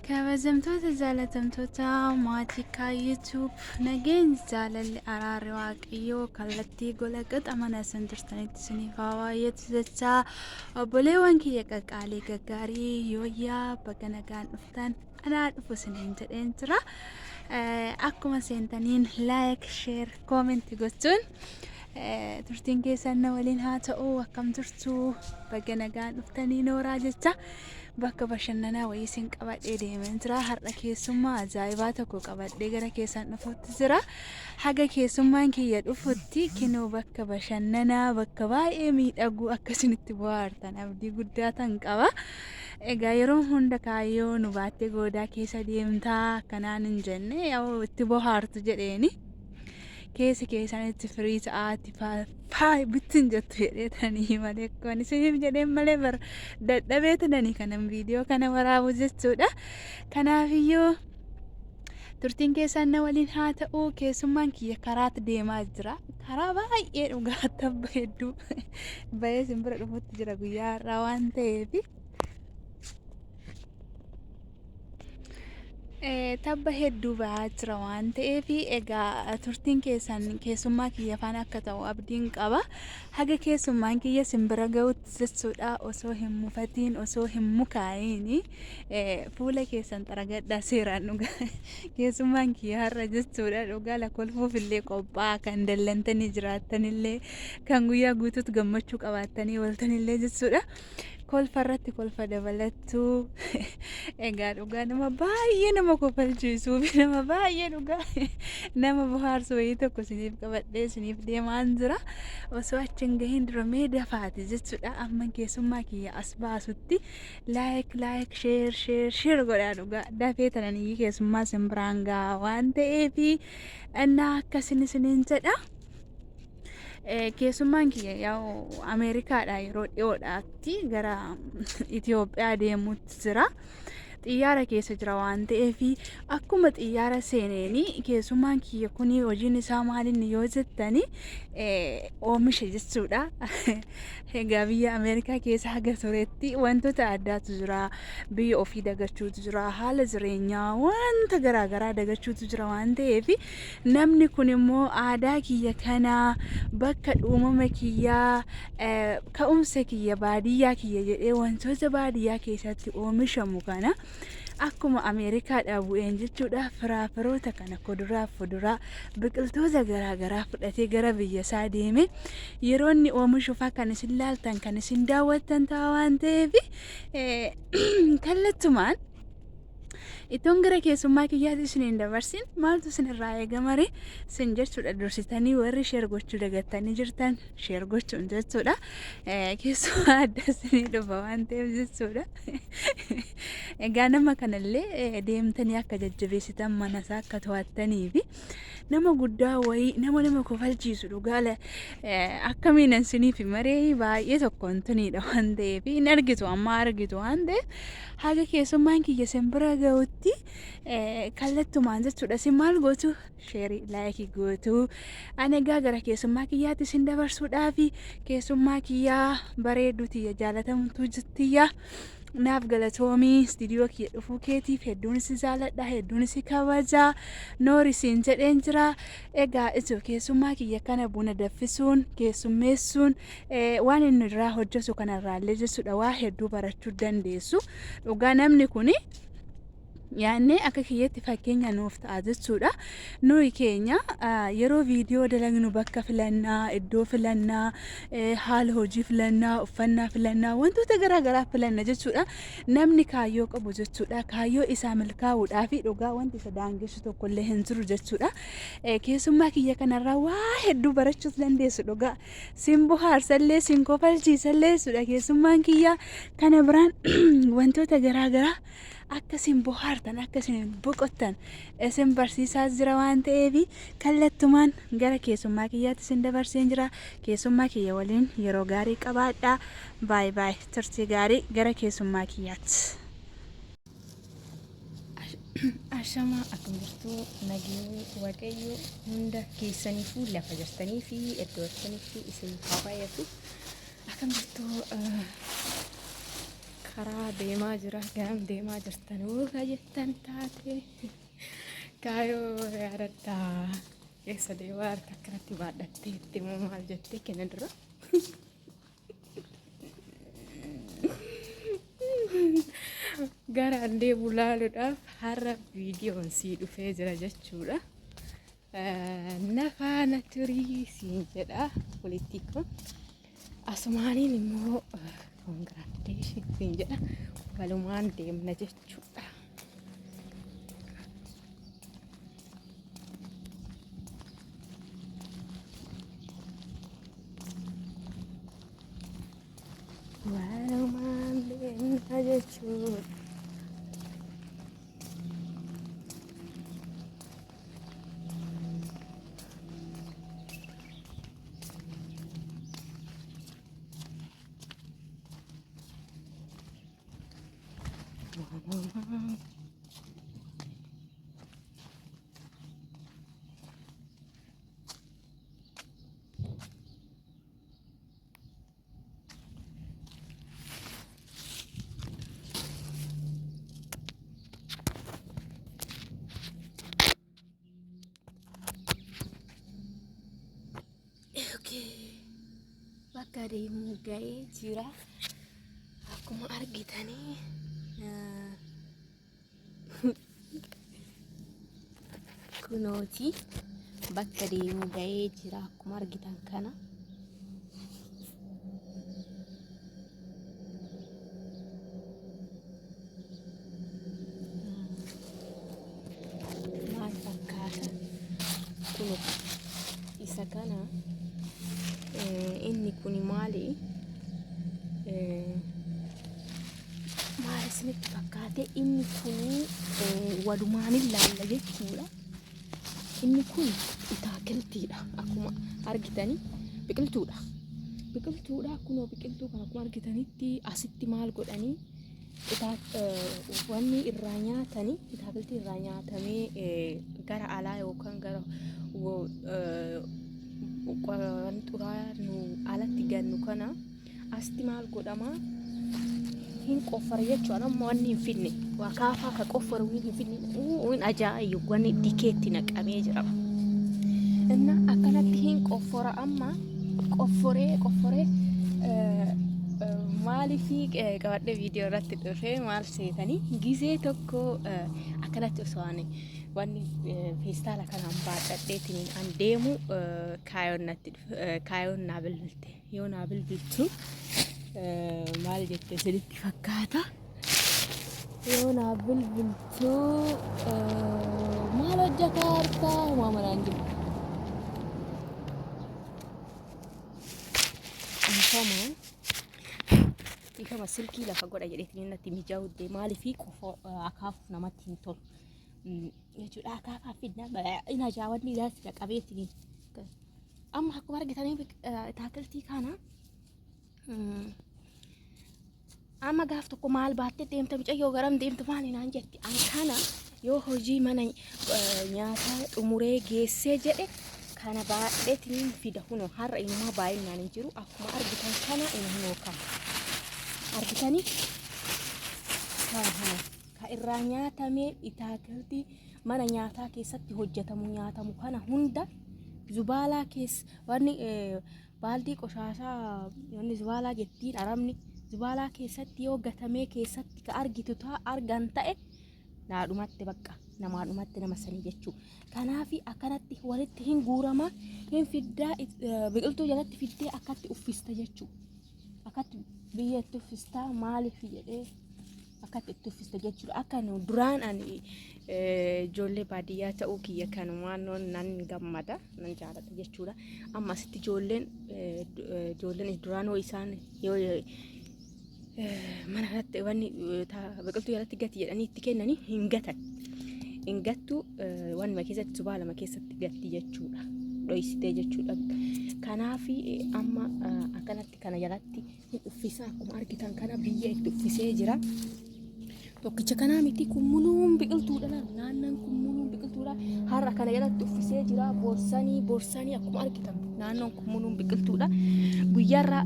kabajamtoota jaalatamtoota maatii YouTube nageenya jaalalli araarri waaqayyoo kallattii gola qaxamana san jirtanitti isiniif haa baay'atu jechaa obboleewwan kiyya qaqqaalee gaggaarii yooyyaa baga nagaan dhuftan anaa dhufu isiniin jedheen jira. Akkuma seentaniin like, share, comment gochuun turtiin keessan na waliin haa ta'u akkam turtu baga nagaan dhuftanii nooraa jecha. Bakka bashannanaa wayii isin qabadhee deemeen jira. Har'a keessummaa ajaa'ibaa tokko qabadhee gara keessan dhufuutti jira. Haga keessummaan kiyya dhufutti kinoo bakka bashannanaa bakka baay'ee miidhagu akkasinitti bohaartan abdii guddaa tan qaba. Egaa yeroo hunda kaayyoo nu baattee goodaa keessa deemtaa akkanaan hin jenne yoo itti bohaartu jedheeni. Keessa keessanitti firii ta'aatti faay bittin jettu jedheetanii malee akkuma isiniif jedheen malee bar dadhabeetanii kanan viidiyoo kana waraabu jechuudha. Kanaafiyyuu turtiin keessan na waliin haa ta'u keessummaan kiyya karaatti deemaa jira. Karaa baay'ee dhugaa tabba hedduu bahee simbira dhufutti jira guyyaa har'aa waan ta'eef. Tabba hedduu bahaa jira waan ta'eef egaa turtiin keessummaa kiyya faana akka ta'u abdiin qaba. Haga keessummaan kiyya simbira ga'utti jechuudha osoo hin mufatiin osoo hin mukaa'iin fuula keessan xaragadhaa seeraan dhugaa keessummaan kiyya har'a jechuudha dhugaa lakkolfuuf illee qophaa'aa kan dallantanii jiraattanillee kan guyyaa guutuutti gammachuu qabaattanii waltanillee jechuudha. Kolfa irratti kolfa dabalattuu egaa dhugaa nama baay'ee nama kofalchiisuu fi nama baay'ee dhugaa nama bohaarsu wayii tokko isiniif qabadhee isiniif deemaan jira. Osoo achi hin gahin dura mee dafaati jechuudha. Amma keessummaa kiyya as baasutti like share godhaa dhugaa dafee tananii keessummaa simbiraan gahaa waan ta'eef innaa akkasin isiniin jedha. Keessummaan kiyya yaa'u Ameerikaadhaa yeroo dhiyoodhaatti gara Itoophiyaa deemuutti jira. Xiyyaara keessa jira waan ta'eef akkuma xiyyaara seeneeni keessummaan kiyya kuni hojiin isaa maalinni yoo jettani oomisha jechuudha. Egaa biyya Ameerikaa keessa haga turetti wantoota addaatu jira. Biyya ofii dagachuutu jira. Haala jireenyaa wanta garaagaraa dagachuutu jira waan ta'eef namni kun immoo aadaa kiyya kana bakka uumama kiyyaa ka'umsa kiyya baadiyyaa kiyya jedhee wantoota baadiyyaa keessatti oomishamu kana akkuma Ameerikaadhaa bu'een jechuudha. Firaafiroota kana kuduraa fuduraa biqiltoota garaagaraa fudhatee gara biyya isaa deeme yeroo inni oomishuufaa kan isin laaltan kan isin daawwattan ta'a waan ta'eef kallattumaan itoon gara keessummaa kiyyaatti isiniin dabarsin maaltu isinirraa eegamare sin jechuudha. Dursitanii warri sheer gochuu dagattanii jirtan sheer gochuun jechuudha. Keessummaa adda isinii dhufa waan ta'eef jechuudha. Egaa nama kanallee deemtanii akka jajjabeessitan manasaa akka to'attanii fi nama guddaa wayii nama kofalchiisu dhugaala akkamiin isiniif maree baay'ee tokkoon tuniidha waan ta'eef hin argitu amma argitu waan ta'eef haga keessummaan kiyya simbira ga'utti kallattumaan jechuudha. Isin maal gootu sheerii laayikii gootu ani egaa gara keessummaa kiyyaatti isin dabarsuudhaafi keessummaa kiyyaa bareedduu tiyya jaalatamtuu jittiyya. Naaf galatoomii istiidiyoo kiyya dhufuu keetiif hedduun si jaaladha hedduun si kabaja noorisiin jedheen jira. Egaa ijoo keessummaa kiyya kana buna daffisuun keessummeessuun waan inni irraa hojjetu kanarraallee jechuudha waa hedduu barachuu dandeessu. Dhugaa namni kuni yaannee akka kiyyatti fakkeenya nuuf ta'a jechuudha. Nuyi keenya yeroo viidiyoo dalagnu bakka filannaa iddoo filannaa haala hojii filannaa uffannaa filannaa wantoota garaagaraa filanna jechuudha. Namni kaayyoo qabu jechuudha. Kaayyoo isaa milkaa'uudhaa fi dhugaa wanti isa daangessu tokkollee hin jiru jechuudha. Keessummaa kiyya kanarraa waa hedduu barachuus dandeessu dhugaa. Sin bohaarsallee sin kofalchiisallee jechuudha. Keessummaan kiyya kana biraan wantoota garaagaraa akkasiin bohaartan akkasiin boqottan isin barsiisaa jira waan ta'eef kallattumaan gara keessummaa kiyyaatti isin dabarseen jira. Keessummaa kiyya waliin yeroo gaarii qabaadhaa. Baay turtii gaarii gara keessummaa kiyyaatti. Ashama akkam jirtu nagee waaqayyo hunda keessaniifuu lafa jirtanii fi iddoo jirtanitti isin haa baay'atu. Akkam jirtu karaa deemaa jira. Garam deemaa jirtan hoo jettan taate kaayoo yaadadhaa keessa deemaa harka akkanatti baadhattee itti moo maal jettee kenna dura. Gara deemu laaluudhaaf har'a viidiyoon sii dhufee jira jechuudha. Nafaana turii siin jedha walitti kun asumaaniin immoo koongiraatteeshin siin jedha walumaan deemna jechuudha. Walumaan deemna jechuudha. Bakka deemuu ga'ee jira. Akkuma argitanii kunooti bakka deemuu ga'ee jira. Akkuma argitan kana maal fakkaata kuno isa kana. Inni kuni maali? Maal isinitti fakkaate? Inni kuni walumaan ilaalla jechuudha. Inni kun itaakiltiidha. Akkuma argitanii biqiltuudha. Biqiltuudha. Kunoo biqiltuu kana akkuma argitanitti asitti maal godhanii wanni irraa nyaatanii itaakiltii irraa nyaatamee gara alaa yookaan gara xuraa nu alatti gannu kana asti maal godhama hin qoffara jechuudha. Amma wanni hin finne waa kaafaa ka qoffaru hin finne waan ajaa'ibu wanni dikeetti naqamee jira. Inna akkanatti hin qoffora amma qofforee maalifi qabadhe viidiyoo irratti dhufee maal seetanii gizee tokko akkanatti osoo ani wanni feestaala kanaan baadhadheetiin an deemu kaayoon naa bilbilte. Yoo naa bilbiltu maal jette sirriitti fakkaata? Yoo naa bilbiltu maal hojjetaa harkaa maamaraan jiru? Ifama silkii lafa godha jedheetiin natti mijaa'udha. Maaliifii qofa akaafuuf namatti hin tolu. Jechuudha akaafaa fidna ina jaawwanni ilaatti qabeetiin amma akkuma argitanii itaakiltii kana amma gaaf tokko maal baattee deemta mucayyoo garam deemta maali naan jetti an kana yoo hojii mana nyaataa xumuree geessee jedhe kana baadheetiin fida hunoo har'a inumaa baay'inaan hin jiru. Akkuma argitan kana hunoo kana argitanii kana ka irraa nyaatamee itaakiltii mana nyaataa keessatti hojjetamu nyaatamu kana hunda zubaalaa keessa wanni baaldii qoshaashaa wanni zubaalaa jettiin arabni zubaalaa keessatti yoo gatamee keessatti ka argitu ta'a argan ta'e naadhumatti bakka namaadhumatti nama sanii jechuu. Kanaafi akkanatti walitti hin guurama hin fiddaa biqiltuu jalatti fiddee akkatti uffista jechuu. Akkatti biyya itti uffistaa maaliif jedhee akkatti itti uffista jechuudha. Akka nu duraan ani ijoollee baadiyyaa ta'uu kiyya kanumaan nan gammada nan jaalladha jechuudha. Amma asitti ijoolleen duraan hoo isaan yoo mana irratti wanni biqiltuu jalatti gati jedhanii itti kennanii hin gatan. Hin gattu wanni keessatti subaa lama keessatti gatti jechuudha. Dhoysitee jechuudha. Kanaafi amma akkanatti kana jalatti uffisaa akkuma argitan kana biyya itti uffisee jira. Tokkicha kanaa miti kummunuun biqiltuudha naannan kummunuun biqiltuudha. Har'a kana jalatti uffisee jira. Boorsanii akkuma argitan naannoon kummunuun biqiltuudha. Guyyaarra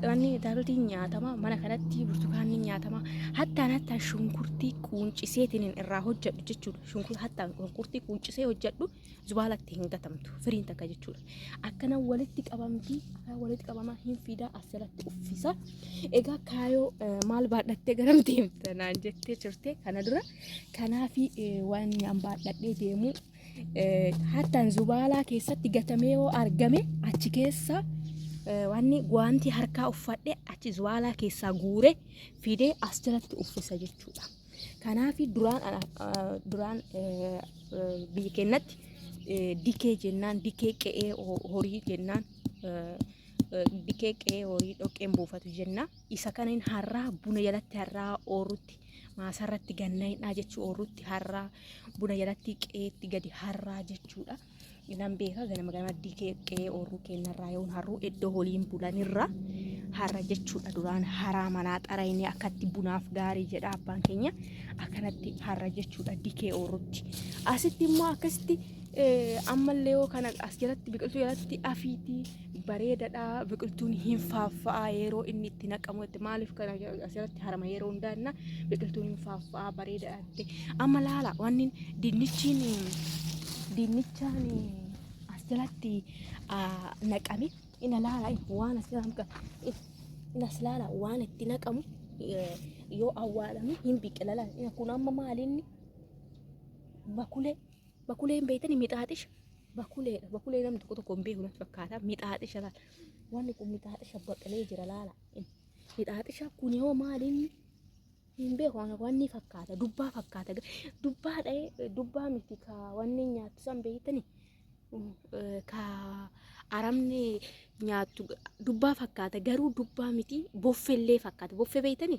wanni ataakaltiin nyaatama mana kanatti burtukaanni nyaatama hattaan shunkurtii quunciseetiin irraa hojjedhu jechuudha. Hattaan shunkurtii quuncisee hojjedhu zubaalatti hin gatamtu firiin takka jechuudha. Akkana walitti qabamtii walitti qabamaa hin fidaa asirratti uffisa. Egaa kaayoo maal baadhattee garam deemta naan jettee turte kana dura. Kanaafi waan an baadhadhee deemu hattaan zubaalaa keessatti gatamee yoo argame achi keessa wanni gwaanti harkaa uffadhe achi zubaalaa keessaa guure fidee as jalatti uffisa jechuudha. Kanaafi duraan biyya keenyatti dikee jennaan dikee qe'ee horii jennaan dikee qe'ee horii dhoqqeen buufatu jenna. Isa kaniin harraa buna jalatti harraa oorutti maasarratti gannaa'inaa jechuu oorutti harraa buna jalatti qe'eetti gadi harraa jechuudha. Nan beeka ganama dikee qe'ee ooruu kennarraa yoon harruu iddoo holiin bulanirra harra jechuudha. Duraan haraa manaa xarayni akkatti bunaaf gaarii jedha abbaan keenya akkanatti harra jechuudha dikee oorutti. Asitti immoo akkasitti ammallee yoo kana as jalatti biqiltuu jalatti afiitii bareedadha. Biqiltuun hin faaffa'a yeroo inni itti naqamu maaliif kana as jalatti harama yeroo hundaanna biqiltuun hin faaffa'a bareedadha. Amma laala wanni dinnichaan as jalatti naqame ina laala waan as jalatti inas laala waan itti naqamu yoo awwaalame hin biqila laala. Ina kun amma maalinni bakuleen beeytani mixaaxisha bakulee namni tokko hin beeku natti fakkaata mixaaxisha laala. Wanni kun mixaaxisha baqalee jira laala. Mixaaxisha kun yoo maalinni hin beeku wanni fakkaata dubbaa fakkaata dubbaa miti ka wanni nyaattu san beeytani ka aramni nyaattu dubbaa fakkaata garuu dubbaa miti boffeellee fakkaata. Boffee beeytani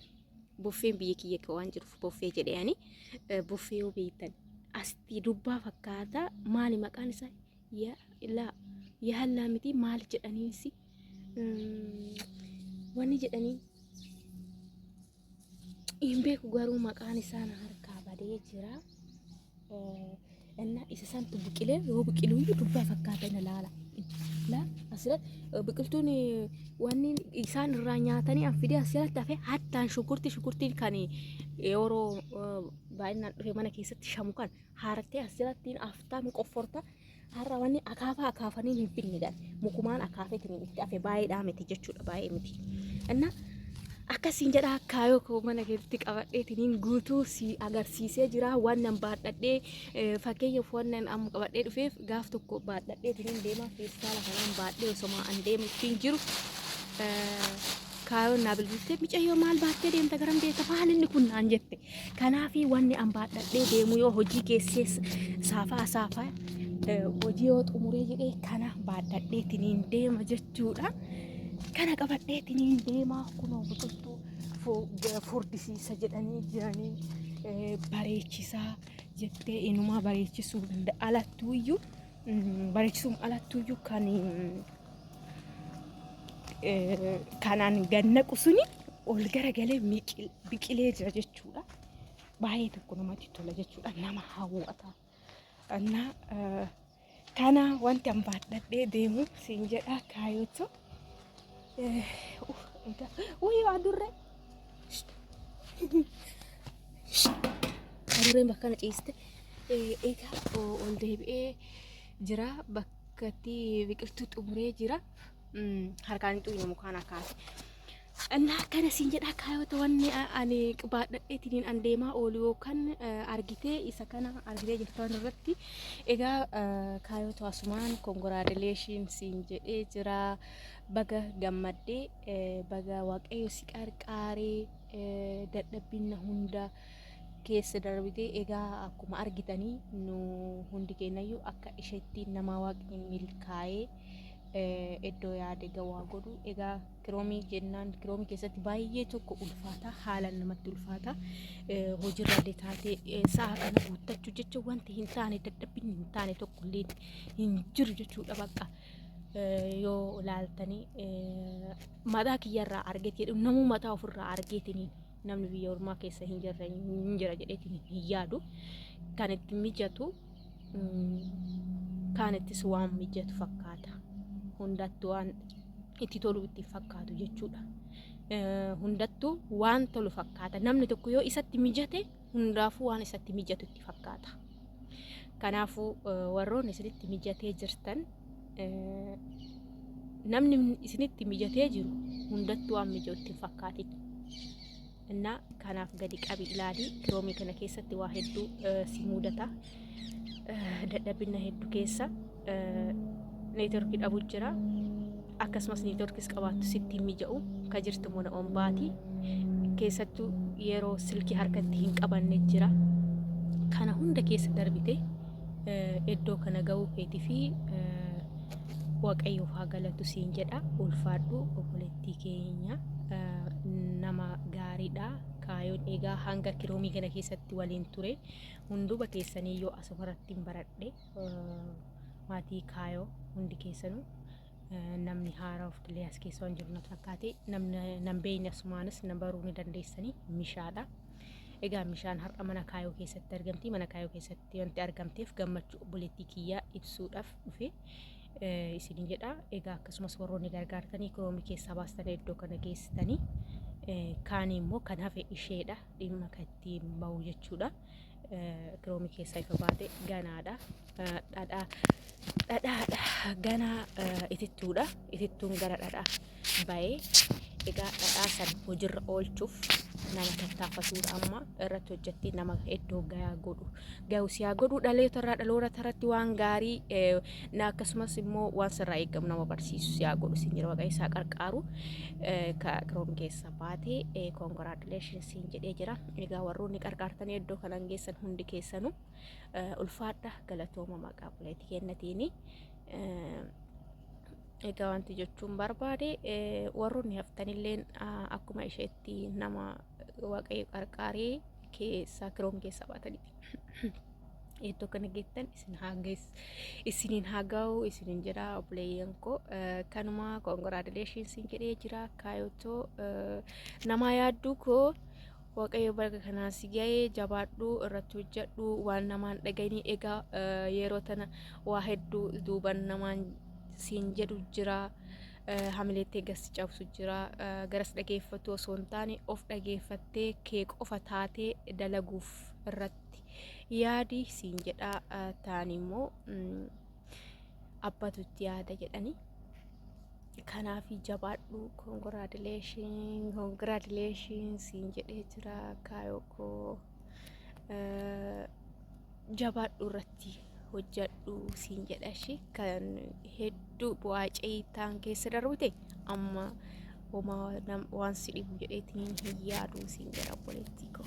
boffeen biyya kiyya waan jiruuf boffee jedhani boffee yoo beeytan asti dubbaa fakkaata. Maali maqaan isaa yaallaa miti maal jedhaniinsi wanni jedhanii hin beeku garuu maqaan isaa na harkaa badee jira. Inna isa santu biqilee yoo biqiluyyuu dubbaa fakkaata ina laala. La asirratti biqiltuun wanni isaan irraa nyaatanii an fidee asirratti hafe hattaan shunkurtiin kan yeroo baay'inaan dhufe mana keessatti shamu kan haarattee asirratti aftaan qofforta har'a wanni akaafanii hin fidne mukumaan akaafeetiin itti hafe baay'eedhaa miti jechuudha baay'ee miti. Inna akkasiin jedha kaayoo koo mana keessatti qabadheetiin guutuu si agarsiisee jira. Waan nan baadhadhee fakkeenyaaf waan nan amma qabadhee dhufeef gaaf tokko baadhadheetiin deema feestaala kanaan baadhee osoma an deemu ittiin jiru kaayoon naa bilbiltee micayyoo maal baattee deemta garam deemta maal inni kun naan jette. Kanaafi wanni an baadhadhee deemu yoo hojii keessees saafaa hojii yoo xumuree jedhee kana baadhadheetiin deema jechuudha. Kana qabadheetiin deemaa kunoo biqiltuu furdisiisa jedhanii jiranii bareechisaa jettee inumaa bareechisuu alattuuyyuu bareechisuun alattuuyyuu kanaan gannaqu suni ol garagalee biqilee jira jechuudha. Baay'ee tokko namatti tola jechuudha nama hawwata. Kana wanti an baadhadhee deemu siin jedha kaayootu. Adurreen bakka na ciiste. Egaa ol deebi'ee jira bakkatti biqiltuu xumuree jira. Harkaan xuyyina mukaan akaase. Innaa kana siin jedha kaayota wanni ani baadhadheetiin an deemaa oolu yookaan argitee isa kana argitee jirtan irratti. Egaa kaayota asumaan kongoraadileeshin siin jedhee jira. Baga gammaddee baga waaqayyo si qarqaaree dadhabbiin hunda keessa darbitee. Egaa akkuma argitanii nu hundi keenyayyuu akka isheetti nama waaqni milkaa'ee iddoo yaade gawaa godhu. Egaa kiroomii jennaan kiroomii keessatti baay'ee tokko ulfaata haalaan namatti ulfaata. Hojiirra taatee sa'a kana guuttachuu jecha wanti hin taane dadhabbiin hin taane tokko illee hin jiru jechuudha. Bakka yoo ilaaltanii mataa kiyyarraa argeet jedhu namuu mataa ofirraa argeetiniin namni biyya ormaa keessa hin jira jedheetiin hin yaadu. Kan itti mijatu kan ittis waan mijatu fakkaata. Hundattuu waan itti tolu itti fakkaatu jechuudha. Hundattuu waan tolu fakkaata. Namni tokko yoo isatti mijate hundaafuu waan isatti mijatu itti fakkaata. Kanaafuu warroonni isinitti mijatee jirtan namni isinitti mijatee jiru hundattuu waan mijatu itti fakkaatin. Innaa kanaaf gadi qabi ilaali. Kiroomii kana keessatti waa hedduu si mudata. Dadhabina hedduu keessa neetworkii dhabu jira. Akkasumas neetworkis qabaattu sitti mija'u ka jirtu mona ombaati. Keessattuu yeroo silkii harkatti hin qabanne jira. Kana hunda keessa darbite iddoo kana ga'uu keetii fi Waaqayyoof haa galatu siin jedha. Ulfaadhu obboleettii keenya nama gaariidha. Kaayoon egaa hanga kiroomii kana keessatti waliin ture hunduba keessanii yoo asumarratti hin baradhe maatii kaayoo hundi keessanuu namni haaraa of illee as keessa waan jiru natti fakkaate nam beeyni asumaanis na baruu ni dandeessanii mishaadha. Egaa mishaan har'a mana kaayoo keessatti argamti. Mana kaayoo keessatti wanti argamteef gammachuu obboleettii kiyyaa ibsuudhaaf dhufe isinin jedha. Egaa akkasumas warroonni gargaartanii kiroomii keessaa baastan iddoo kana geessitanii kaan immoo kan hafe isheedha dhimma kan ittiin bahu jechuudha. Kiroomii keessaa ifa baate ganaadha. Dhadhaadha ganaa itittuudha. Itittuun gara dhadhaa ba'ee egaa dhadhaa san hojiirra oolchuuf nama tattaafatuudha. Amma irratti hojjetti nama iddoo ga'u siyaa godhu dhaloota irratti waan gaarii na akkasumas immoo waan sirraa eegamu nama barsiisu siyaa godhu siin jira. Waaqayyo isaa qarqaaru kiroomii keessa baate congratulations siin jedhee jira. Egaa warroonni qarqaartanii iddoo kanan geessan hundi keessanuu ulfaadha galatooma maqaa obboleettii keenyaatiini. Egaa wanti jechuun barbaade warroonni haftanilleen akkuma isheetti nama Waaqayyo qarqaaree keessa kiroomii keessa baatanii iddoo kana geettan isiniin haa ga'u isiniin jedha obboleeyyan koo. Kanuma congratulations jedhee jira. Kaayotoo nama yaadduu koo Waaqayyo barga kanaa si ga'ee jabaadhu irratti hojjedhu waan namaan dhagayni. Egaa yeroo tana waa hedduu duuban namaan siin jedhu jira. Hamileettee gasi cabsu jira. Garas dhageeffatu osoo hin taane of dhageeffattee kee qofa taatee dalaguuf irratti yaadi siin jedha. Ta'an immoo abbatutti yaada jedhani. Kanaaf jabaadhu congratulations siin jedhee jira. Kaayoo koo jabaadhu irratti hojjedhu siin jedhashi. Kan hedduu bu'aa ceeyitaan keessa darbite amma waan si dhibu jedheetiin hin yaadu siin jedha obboleettii koo.